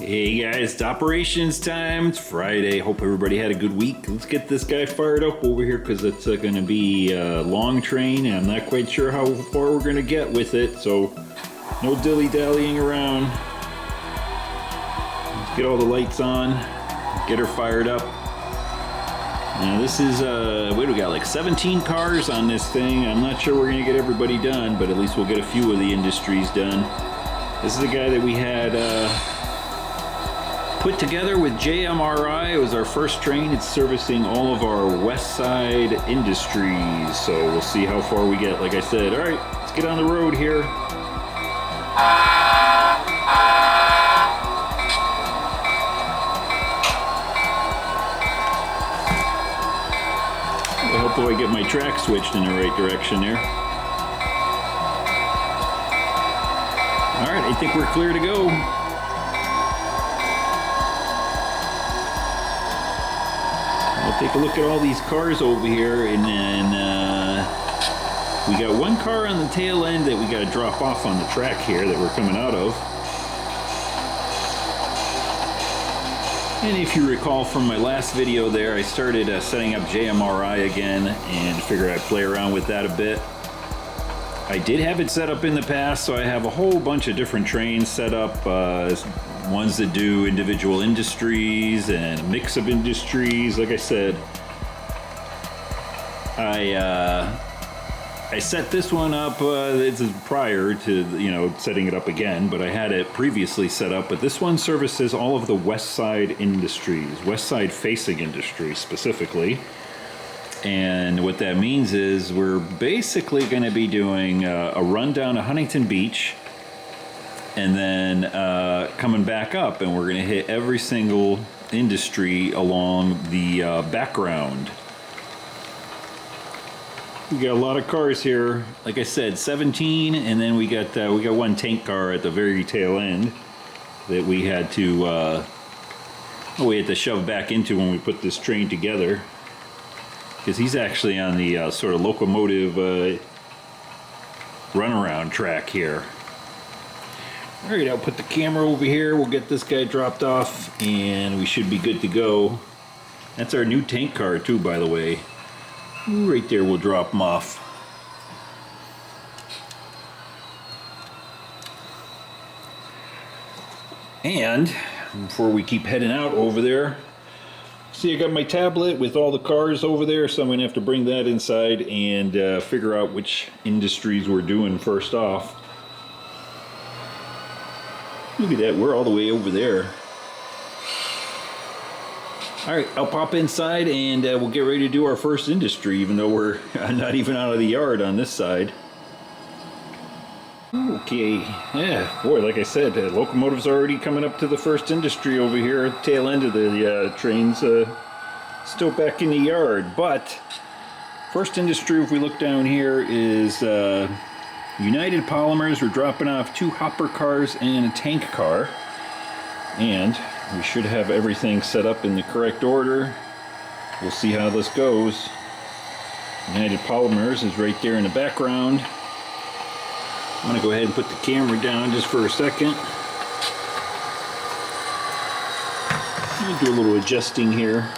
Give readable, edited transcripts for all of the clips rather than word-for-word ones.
Hey guys, it's operations time. It's Friday. Hope everybody had a good week. Let's get this guy fired up over here because it's going to be a long train and I'm not quite sure how far we're going to get with it. So no dilly-dallying around. Let's get all the lights on. Get her fired up. Now this is, what do we got, like 17 cars on this thing. I'm not sure we're going to get everybody done, but at least we'll get a few of the industries done. This is the guy that we had put together with JMRI. It was our first train. It's servicing all of our West Side industries. So we'll see how far we get. Like I said, all right, let's get on the road here. I hope I get my track switched in the right direction there. All right, I think we're clear to go. We'll take a look at all these cars over here, and then we got one car on the tail end that we got to drop off on the track here that we're coming out of. And if you recall from my last video there, I started setting up JMRI again and figured I'd play around with that a bit. I did have it set up in the past, so I have a whole bunch of different trains set up, ones that do individual industries and a mix of industries. Like I said, I set this one up, this is prior to, setting it up again, but I had it previously set up, but this one services all of the West Side industries, West Side facing industries specifically. And what that means is we're basically going to be doing a run down to Huntington Beach and then coming back up, and we're going to hit every single industry along the background. We got a lot of cars here. Like I said, 17, and then we got one tank car at the very tail end that we had to shove back into when we put this train together. Because he's actually on the sort of locomotive runaround track here. All right, I'll put the camera over here. We'll get this guy dropped off, and we should be good to go. That's our new tank car, too, by the way. Right there, we'll drop him off. And before we keep heading out over there, see, I got my tablet with all the cars over there, so I'm going to have to bring that inside and figure out which industries we're doing first off. Look at that, we're all the way over there. Alright, I'll pop inside and we'll get ready to do our first industry, even though we're not even out of the yard on this side. Okay, yeah, boy, like I said, the locomotive's already coming up to the first industry over here. Tail end of the train's still back in the yard, but first industry, if we look down here, is United Polymers. We're dropping off 2 hopper cars and a tank car, and we should have everything set up in the correct order. We'll see how this goes. United Polymers is right there in the background. I'm going to go ahead and put the camera down just for a second. Let me do a little adjusting here.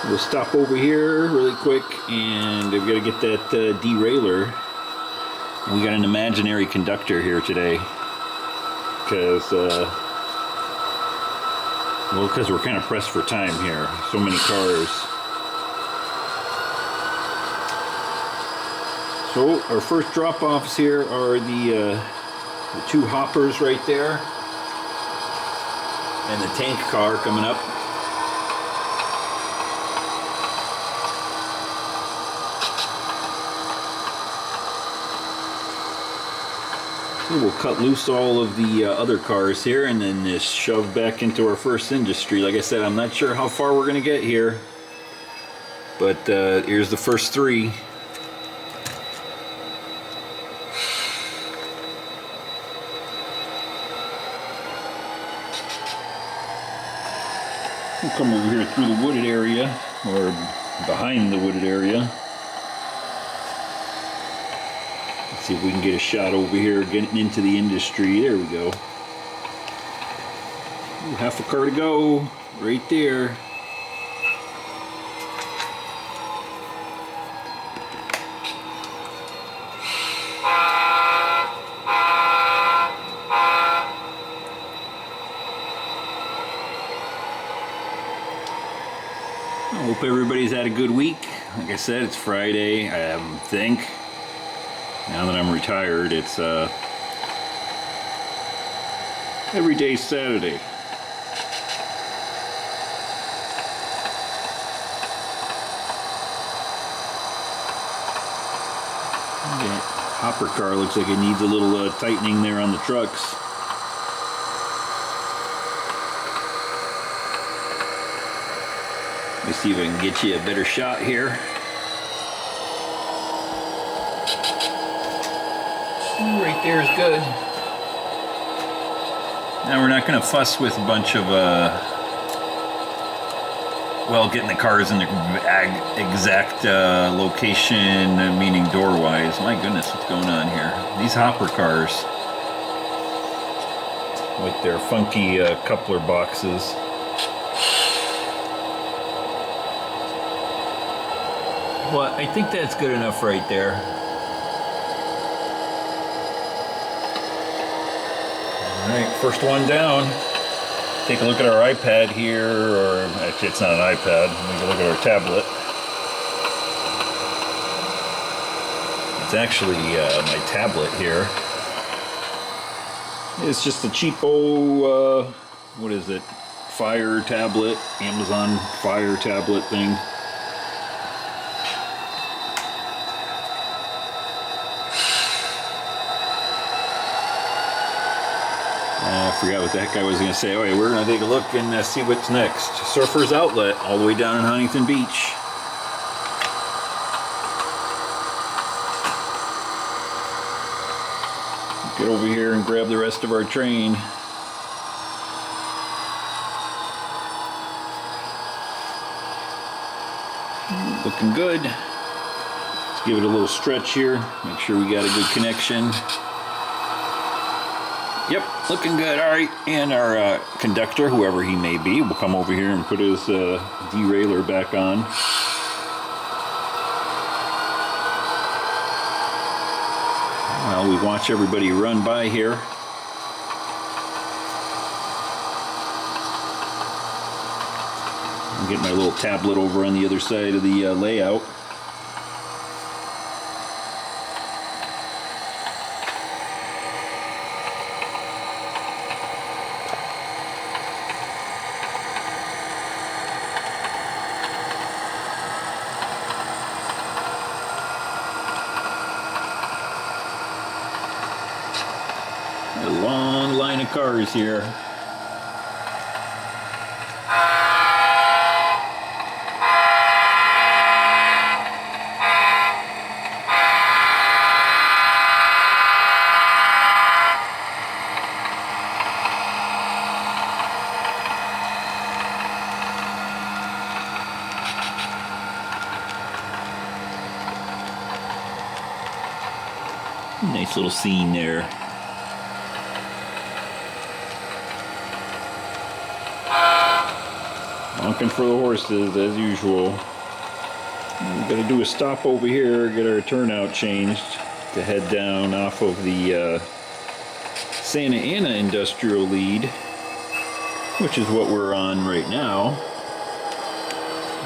We'll stop over here really quick, and we've got to get that derailleur. We got an imaginary conductor here today because we're kind of pressed for time here. So many cars. So our first drop-offs here are the 2 hoppers right there, and the tank car coming up. We'll cut loose all of the other cars here and then just shove back into our first industry. Like I said, I'm not sure how far we're going to get here, but here's the first 3. We'll come over here through the wooded area, or behind the wooded area. see if we can get a shot over here getting into the industry. There we go. Ooh, half a car to go right there. I hope everybody's had a good week. Like I said, it's Friday. I think now that I'm retired, it's every day Saturday. The hopper car looks like it needs a little tightening there on the trucks. Let me see if I can get you a better shot here. Right there is good. Now we're not going to fuss with a bunch of, well, getting the cars in the exact location, meaning door-wise. My goodness, what's going on here? These hopper cars with their funky coupler boxes. Well, I think that's good enough right there. Alright, first one down. Take a look at our iPad here, or actually it's not an iPad. Take a look at our tablet. It's actually my tablet here. It's just a cheapo, what is it? Fire tablet, Amazon Fire tablet thing. I forgot what the heck I was going to say. Okay, we're going to take a look and see what's next. Surfers Outlet, all the way down in Huntington Beach. Get over here and grab the rest of our train. Looking good. Let's give it a little stretch here. Make sure we got a good connection. Yep, looking good. All right, and our conductor, whoever he may be, will come over here and put his derailleur back on. Well, we watch everybody run by here. I'm getting my little tablet over on the other side of the layout. A long line of cars here. Nice little scene there. Honking for the horses as usual. We're going to do a stop over here, get our turnout changed to head down off of the Santa Ana Industrial Lead, which is what we're on right now.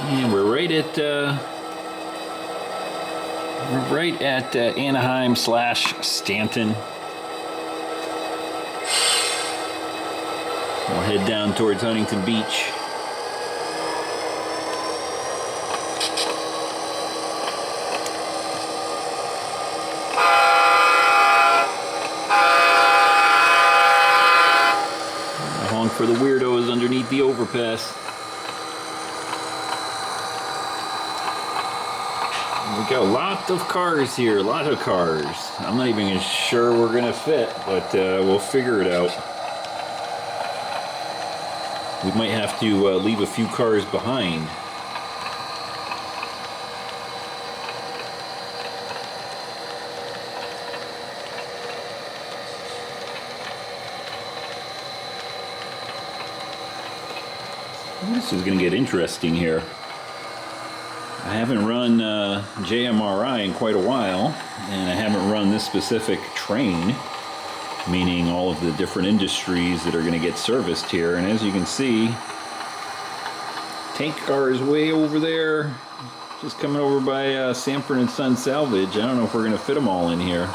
And we're right at Anaheim Stanton. We'll head down towards Huntington Beach. Honk for the weirdos underneath the overpass. We got a lot of cars here, a lot of cars. I'm not even sure we're gonna fit, but we'll figure it out. We might have to leave a few cars behind. This is going to get interesting here. I haven't run JMRI in quite a while, and I haven't run this specific train, meaning all of the different industries that are going to get serviced here. And as you can see, tank car is way over there, just coming over by Sanford and Son Salvage. I don't know if we're going to fit them all in here,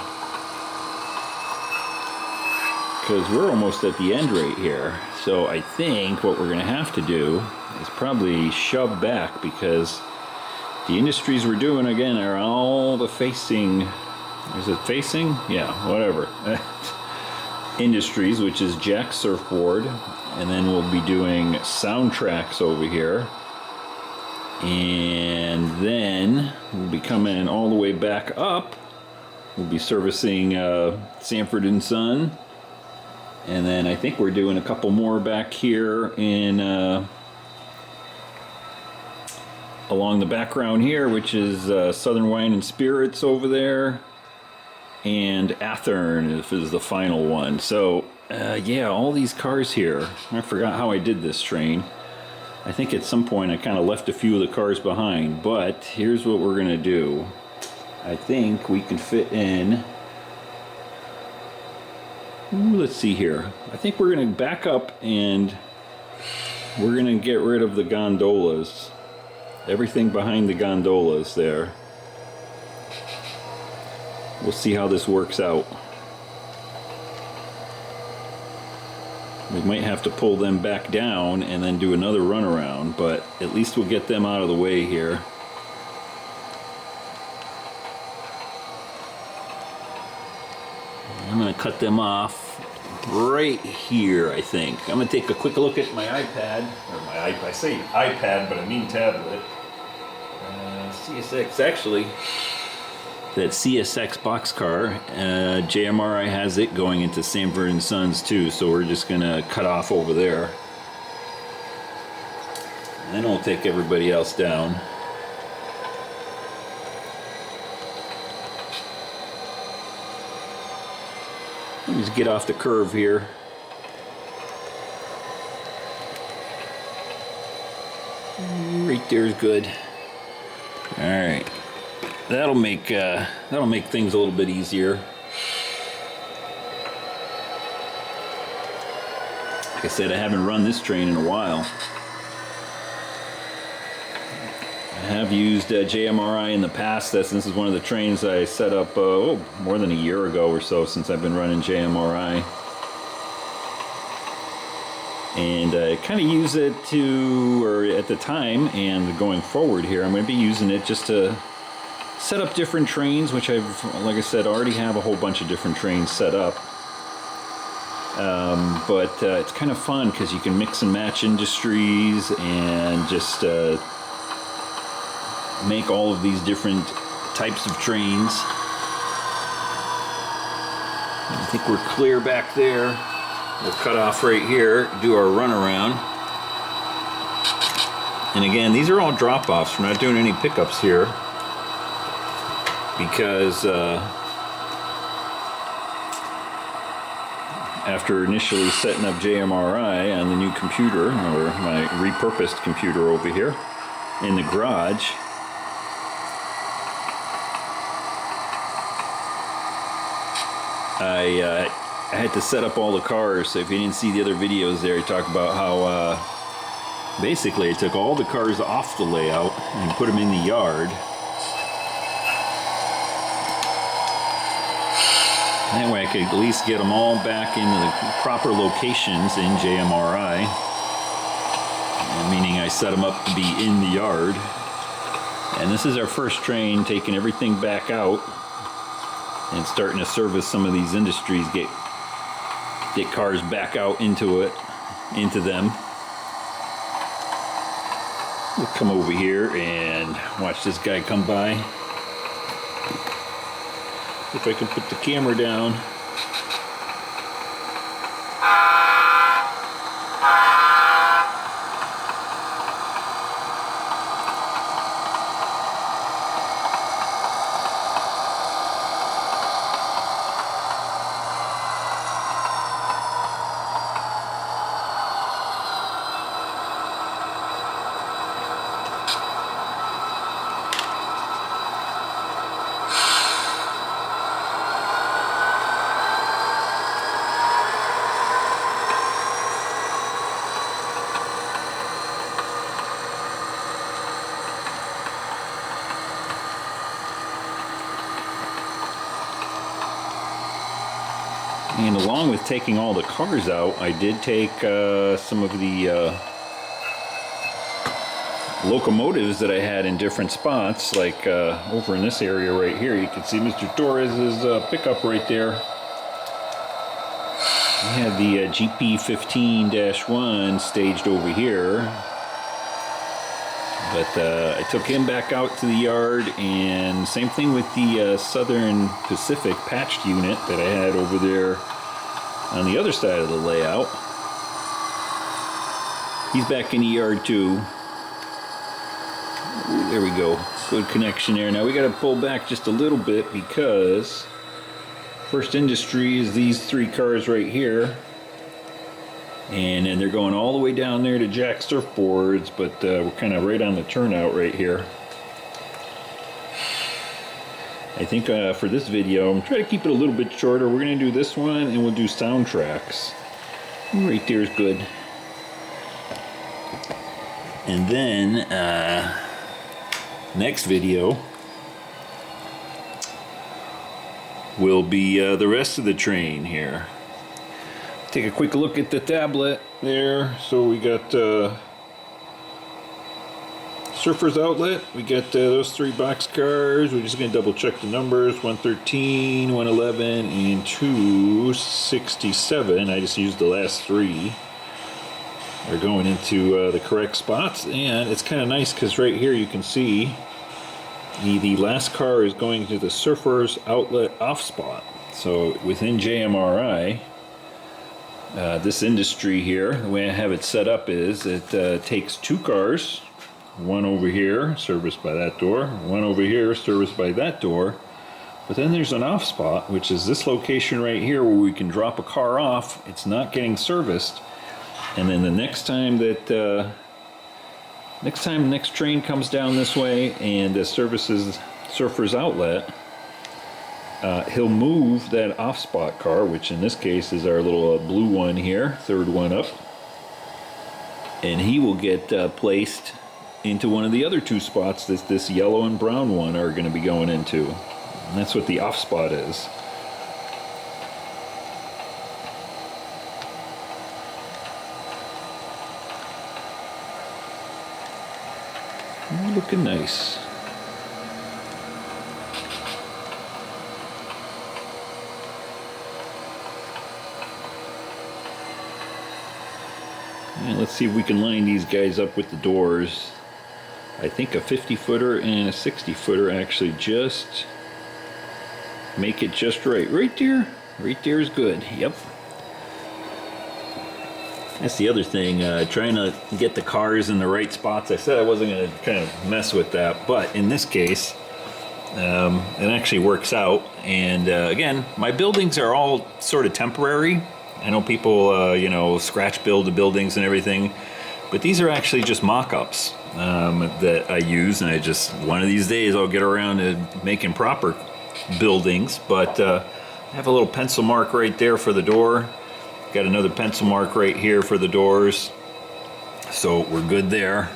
because we're almost at the end right here. So I think what we're going to have to do is probably shove back, because the industries we're doing again are all the facing, is it facing? Yeah, whatever. Industries, which is Jack's surfboard, and then we'll be doing soundtracks over here, and then we'll be coming all the way back up. We'll be servicing Sanford and Son, and then I think we're doing a couple more back here in along the background here, which is Southern Wine and Spirits over there, and Athearn is the final one. So yeah, all these cars here. I forgot how I did this train. I think at some point I kind of left a few of the cars behind, but here's what we're gonna do. I think we can fit in, let's see here. I think we're gonna back up and we're gonna get rid of the gondolas. Everything behind the gondolas there. We'll see how this works out. We might have to pull them back down and then do another runaround, but at least we'll get them out of the way here. I'm going to cut them off right here, I think. I'm going to take a quick look at my iPad, or my I say iPad, but I mean tablet. CSX, actually, that CSX boxcar, JMRI has it going into Sanford and Sons too, so we're just going to cut off over there. And then we'll take everybody else down. Let me just get off the curve here. Right there is good. All right, that'll make things a little bit easier. Like I said, I haven't run this train in a while. I have used JMRI in the past. This is one of the trains I set up more than a year ago or so, since I've been running JMRI. And I kind of use it at the time and going forward here, I'm going to be using it just to set up different trains, which like I said, already have a whole bunch of different trains set up. But it's kind of fun because you can mix and match industries and just make all of these different types of trains. I think we're clear back there. We'll cut off right here, do our runaround. And again, these are all drop-offs. We're not doing any pickups here because after initially setting up JMRI on the new computer, or my repurposed computer over here in the garage, I had to set up all the cars. So if you didn't see the other videos there, I talked about how basically I took all the cars off the layout and put them in the yard. That way I could at least get them all back into the proper locations in JMRI. Meaning I set them up to be in the yard. And this is our first train taking everything back out and starting to service some of these industries, get cars back out into them. We'll come over here and watch this guy come by. If I can put the camera down. And along with taking all the cars out, I did take some of the locomotives that I had in different spots, like over in this area right here. You can see Mr. Torres's pickup right there. I had the GP15-1 staged over here, but I took him back out to the yard, and same thing with the Southern Pacific patched unit that I had over there on the other side of the layout. He's back in the yard too. Ooh, there we go. Good connection there. Now we got to pull back just a little bit because First Industry is these three cars right here, and then they're going all the way down there to Jack Surfboards, but we're kind of right on the turnout right here. I think for this video, I'm trying to keep it a little bit shorter. We're going to do this one, and we'll do soundtracks. Right there is good. And then next video will be the rest of the train here. Take a quick look at the tablet there. So we got Surfer's Outlet. We got those three box cars. We're just going to double check the numbers. 113, 111, and 267. I just used the last three. They're going into the correct spots, and it's kind of nice because right here you can see the last car is going to the Surfer's Outlet off spot. So within JMRI, this industry here, the way I have it set up is it takes two cars, one over here serviced by that door, one over here serviced by that door, but then there's an off spot, which is this location right here where we can drop a car off. It's not getting serviced, and then the next time that the next train comes down this way and services Surfer's Outlet, he'll move that off spot car, which in this case is our little blue one here, third one up, and he will get placed into one of the other two spots that this yellow and brown one are going to be going into. And that's what the off spot is. Looking nice. And let's see if we can line these guys up with the doors. I think a 50-footer and a 60-footer actually just make it just right. Right there is good. Yep. That's the other thing, trying to get the cars in the right spots. I said I wasn't going to kind of mess with that, but in this case, it actually works out. And again, my buildings are all sort of temporary. I know people, you know, scratch build the buildings and everything, but these are actually just mock-ups that I use, and I just, one of these days I'll get around to making proper buildings. But I have a little pencil mark right there for the door. Got another pencil mark right here for the doors, so we're good there.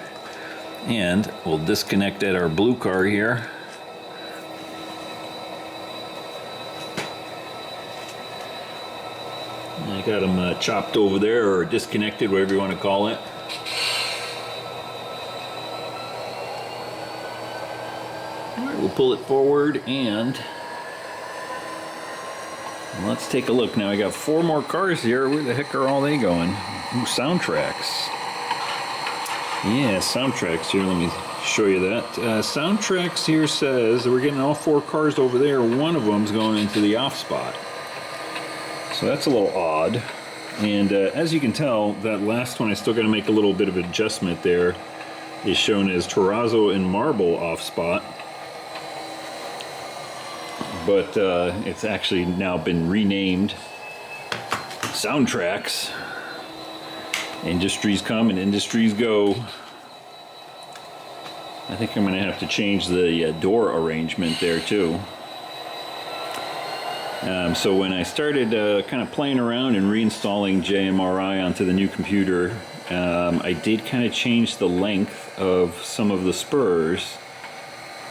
And we'll disconnect at our blue car here. I got them chopped over there, or disconnected, whatever you want to call it. All right, we'll pull it forward and let's take a look. Now I got 4 more cars here. Where the heck are all they going? Ooh, soundtracks. Yeah, soundtracks here. Let me show you that. Soundtracks here says that we're getting all 4 cars over there. One of them's going into the off spot. So that's a little odd. And as you can tell, that last one I still got to make a little bit of adjustment there. Is shown as terrazzo and marble off spot. But it's actually now been renamed Soundtracks. Industries come and industries go. I think I'm going to have to change the door arrangement there too. So when I started kind of playing around and reinstalling JMRI onto the new computer, I did kind of change the length of some of the spurs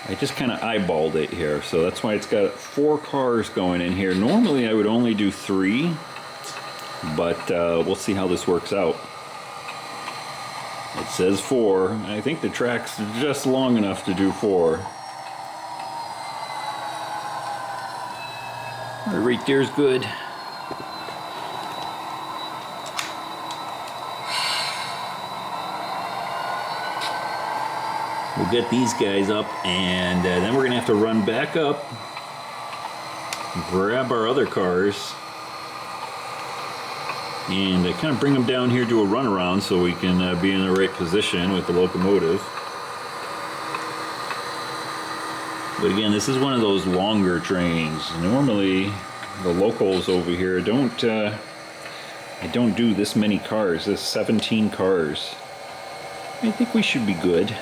I just kind of eyeballed it here, so that's why it's got 4 cars going in here. Normally I would only do 3, but we'll see how this works out. It says 4. I think the track's just long enough to do 4. Right there's good. We'll get these guys up, and then we're gonna have to run back up, grab our other cars, and kind of bring them down here to a runaround so we can be in the right position with the locomotive. But again, this is one of those longer trains. Normally, the locals over here I don't do this many cars. This 17 cars. I think we should be good.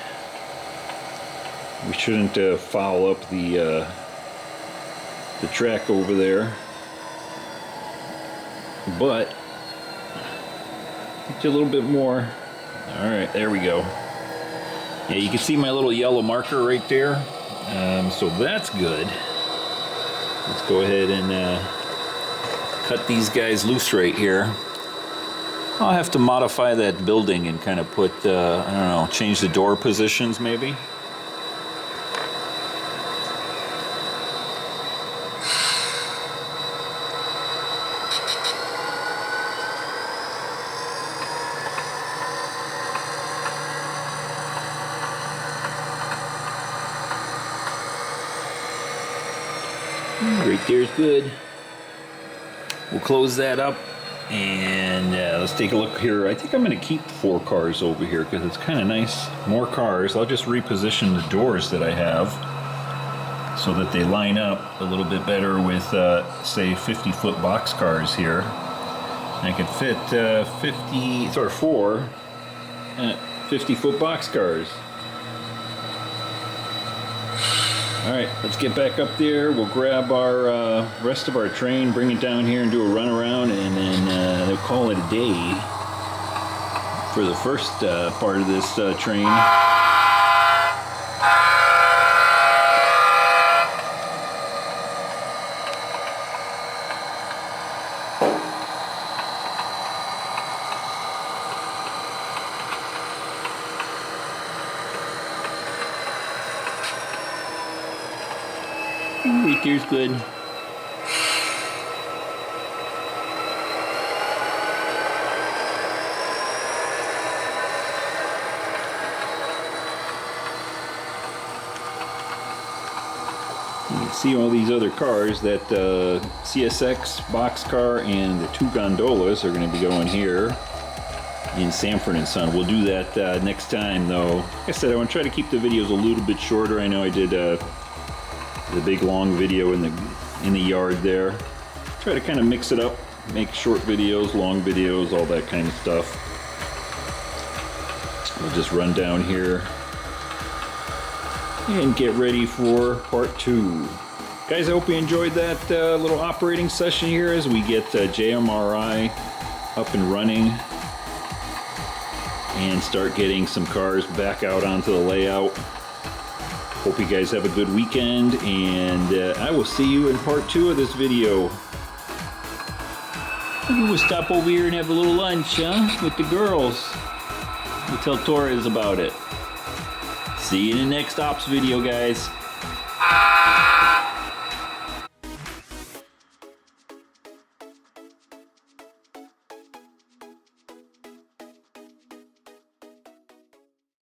We shouldn't foul up the track over there, but get you a little bit more. All right, there we go. Yeah, you can see my little yellow marker right there, so that's good. Let's go ahead and cut these guys loose right here. I'll have to modify that building and kind of put, I don't know, change the door positions maybe. Right there's good. We'll close that up, and let's take a look here. I think I'm going to keep 4 cars over here because it's kind of nice. More cars. I'll just reposition the doors that I have so that they line up a little bit better with, say, 50-foot box cars here. I could fit 4 50-foot box cars. Alright, let's get back up there. We'll grab our rest of our train, bring it down here and do a run around, and then they'll call it a day for the first part of this train. Right there's good. You can see all these other cars. That CSX boxcar and the 2 gondolas are going to be going here in Sanford and Son. We'll do that next time, though. Like I said, I want to try to keep the videos a little bit shorter. I know I did the big long video in the yard there. Try to kind of mix it up, make short videos, long videos, all that kind of stuff. We'll just run down here and get ready for part 2. Guys, I hope you enjoyed that little operating session here as we get JMRI up and running and start getting some cars back out onto the layout. Hope you guys have a good weekend, and I will see you in part 2 of this video. Maybe we'll stop over here and have a little lunch, huh? With the girls. We'll tell Torres about it. See you in the next ops video, guys.